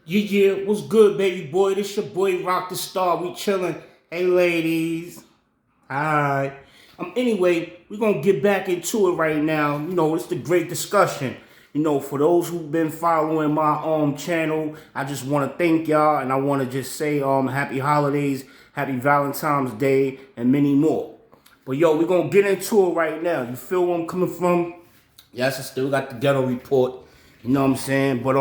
Yeah, what's good, baby boy? This your boy Rocdastar. We chilling. Hey, ladies. Hi. Anyway, we're gonna get back into it right now. It's the great discussion. For those who've been following my channel, I just want to thank y'all, and I want to just say happy holidays, happy Valentine's Day, and many more. But yo, we're gonna get into it right now. You feel where I'm coming from? Yes, I still got the ghetto report. You know what I'm saying? But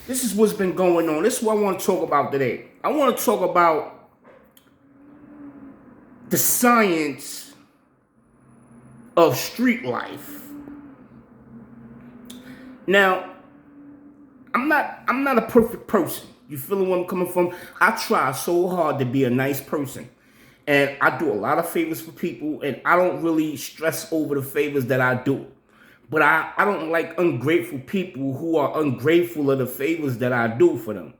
this is what's been going on. This is what I want to talk about today. I want to talk about the science of street life. Now, I'm not a perfect person. You feeling where I'm coming from? I try so hard to be a nice person. And I do a lot of favors for people, and I don't really stress over the favors that I do. But I don't like ungrateful people who are ungrateful of the favors that I do for them.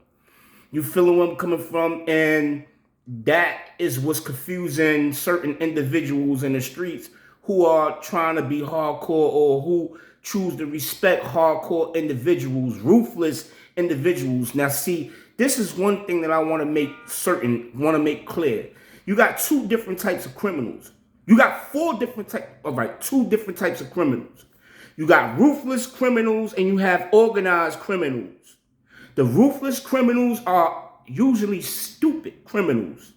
You feeling where I'm coming from? And that is what's confusing certain individuals in the streets who are trying to be hardcore or who choose to respect hardcore individuals, ruthless individuals. Now, see, this is one thing that I want to make clear. You got two different types of criminals. You got two different types of criminals. You got ruthless criminals and you have organized criminals. The ruthless criminals are usually stupid criminals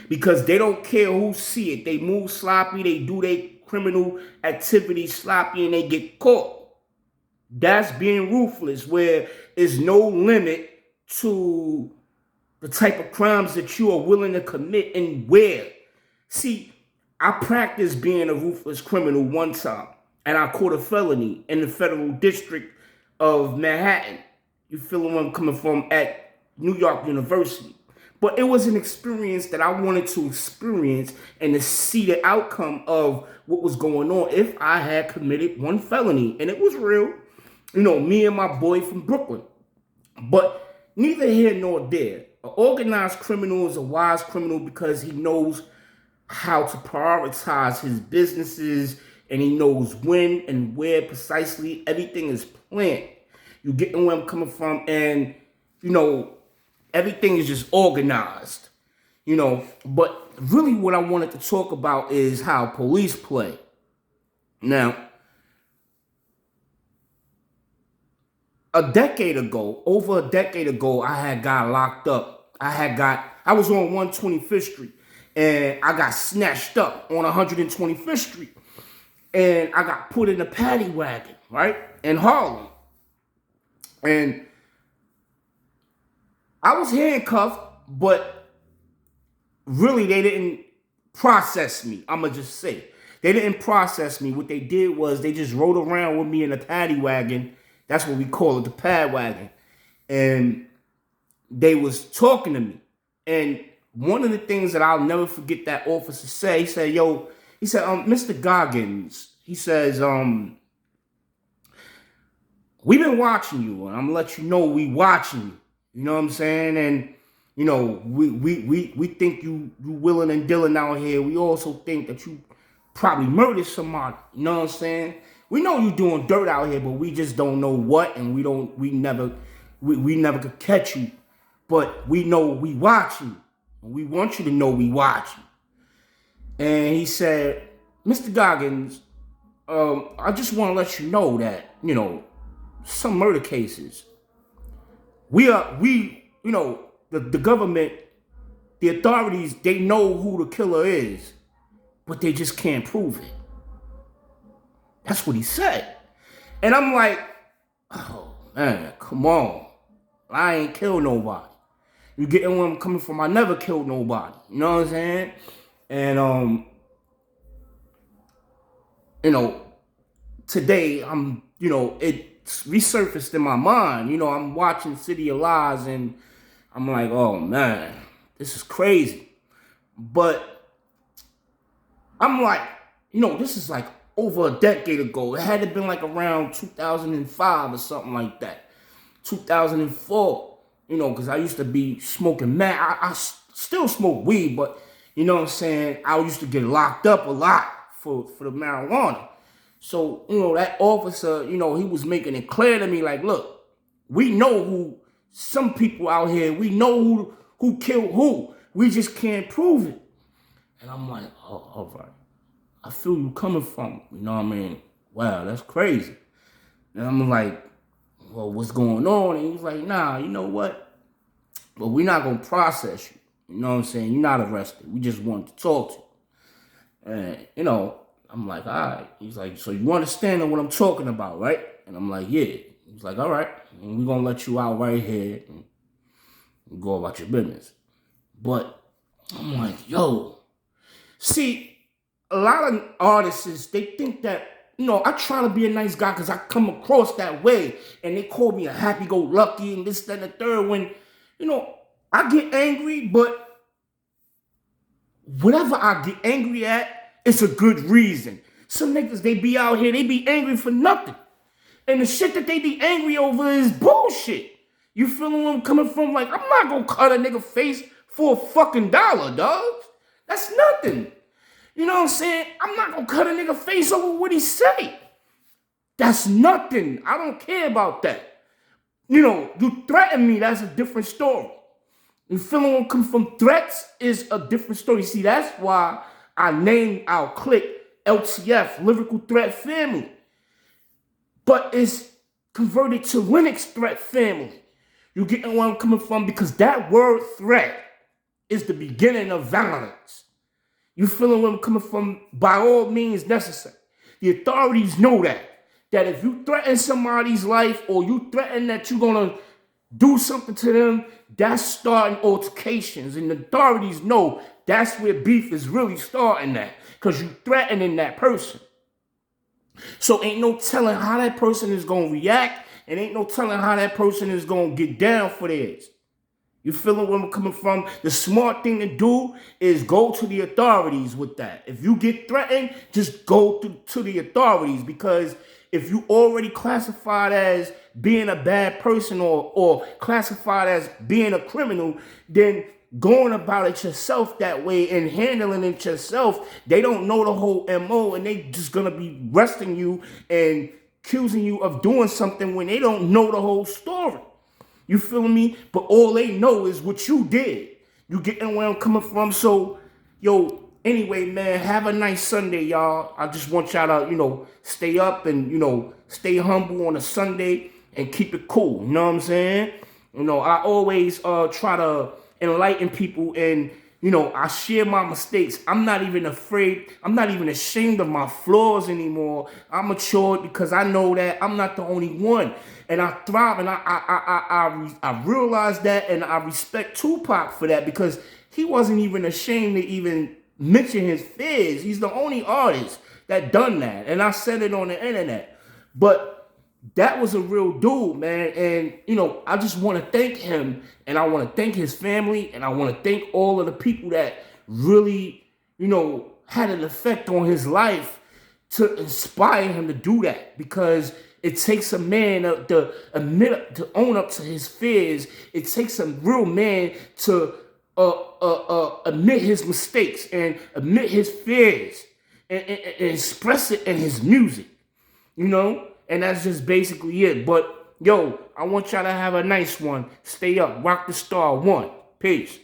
because they don't care who see it. They move sloppy, they do their criminal activity sloppy, and they get caught. That's being ruthless, where there's no limit to the type of crimes that you are willing to commit and where. See, I practiced being a ruthless criminal one time, and I caught a felony in the federal district of Manhattan. You feeling where I'm coming from? At New York University. But it was an experience that I wanted to experience and to see the outcome of what was going on if I had committed one felony. And it was real. Me and my boy from Brooklyn. But neither here nor there. An organized criminal is a wise criminal because he knows how to prioritize his businesses, and he knows when and where precisely everything is planned. You getting where I'm coming from? And, everything is just organized. But really what I wanted to talk about is how police play. Now, over a decade ago, I had got locked up. I was on 125th Street, and I got snatched up on 125th Street. And I got put in a paddy wagon, right, in Harlem. And I was handcuffed, but really they didn't process me. I'ma just say. They didn't process me. What they did was they just rode around with me in a paddy wagon. That's what we call it, the pad wagon. And they was talking to me. And one of the things that I'll never forget that officer say, he said, Mr. Goggins, he says, we've been watching you, and I'm gonna let you know we watching you. You know what I'm saying? And we think you willing and dealing out here. We also think that you probably murdered somebody. You know what I'm saying? We know you doing dirt out here, but we just don't know what, and we never could catch you. But we know we watching you. And we want you to know we watching. And he said, Mr. Goggins, I just want to let you know that, some murder cases, the government, the authorities, they know who the killer is, but they just can't prove it. That's what he said. And I'm like, oh man, come on. I ain't killed nobody. You getting where I'm coming from? I never killed nobody. You know what I'm saying? And today it's resurfaced in my mind. I'm watching City of Lies, and I'm like, oh man, this is crazy. But I'm like, this is like over a decade ago. It had to been like around 2005 or something like that. 2004, because I used to be smoking mad. I still smoke weed, but you know what I'm saying? I used to get locked up a lot for the marijuana. So, that officer, he was making it clear to me, like, look, we know who Some people out here, we know who killed who. We just can't prove it. And I'm like, oh, all right. I feel you coming from. You know what I mean? Wow, that's crazy. And I'm like, well, what's going on? And he's like, nah, you know what? But we're not going to process you. You know what I'm saying? You're not arrested. We just want to talk to you. And, you know, I'm like, all right. He's like, so you understand what I'm talking about, right? And I'm like, yeah. He's like, all right. And we're going to let you out right here and go about your business. But I'm like, yo. See, a lot of artists, they think that, you know, I try to be a nice guy because I come across that way. And they call me a happy-go-lucky and this, that, and the third. When, you know, I get angry, but whatever I get angry at, it's a good reason. Some niggas, they be out here, they be angry for nothing. And the shit that they be angry over is bullshit. You feeling where I'm coming from? Like, I'm not gonna cut a nigga face for a fucking $1, dog. That's nothing. You know what I'm saying? I'm not gonna cut a nigga face over what he say. That's nothing. I don't care about that. You know, you threaten me, that's a different story. You feeling where I'm coming from? Threats is a different story. See, that's why I named our clique LTF, Lyrical Threat Family. But it's converted to Linux Threat Family. You getting where I'm coming from? Because that word threat is the beginning of violence. You feeling where I'm coming from? By all means necessary. The authorities know that. That if you threaten somebody's life or you threaten that you're going to do something to them, that's starting altercations. And the authorities know that's where beef is really starting at. Because you threatening that person. So ain't no telling how that person is going to react. And ain't no telling how that person is going to get down for theirs. You feeling where I'm coming from? The smart thing to do is go to the authorities with that. If you get threatened, just go to the authorities. Because if you already classified as being a bad person or classified as being a criminal, then going about it yourself that way and handling it yourself, they don't know the whole MO and they just going to be arresting you and accusing you of doing something when they don't know the whole story. You feel me? But all they know is what you did. You getting where I'm coming from? So, yo, anyway, man, have a nice Sunday, y'all. I just want y'all to, you know, stay up and, you know, stay humble on a Sunday and keep it cool. You know what I'm saying? You know, I always try to enlighten people and, you know, I share my mistakes. I'm not even afraid. I'm not even ashamed of my flaws anymore. I'm matured because I know that I'm not the only one. And I thrive and I realize that and I respect Tupac for that because he wasn't even ashamed to even mention his fears. He's the only artist that done that. And I said it on the internet. But that was a real dude, man. And, you know, I just want to thank him and I want to thank his family and I want to thank all of the people that really, you know, had an effect on his life to inspire him to do that because it takes a man to admit, to own up to his fears. It takes a real man to admit his mistakes and admit his fears and express it in his music, you know? And that's just basically it. But, yo, I want y'all to have a nice one. Stay up. Rocdastar 1. Peace.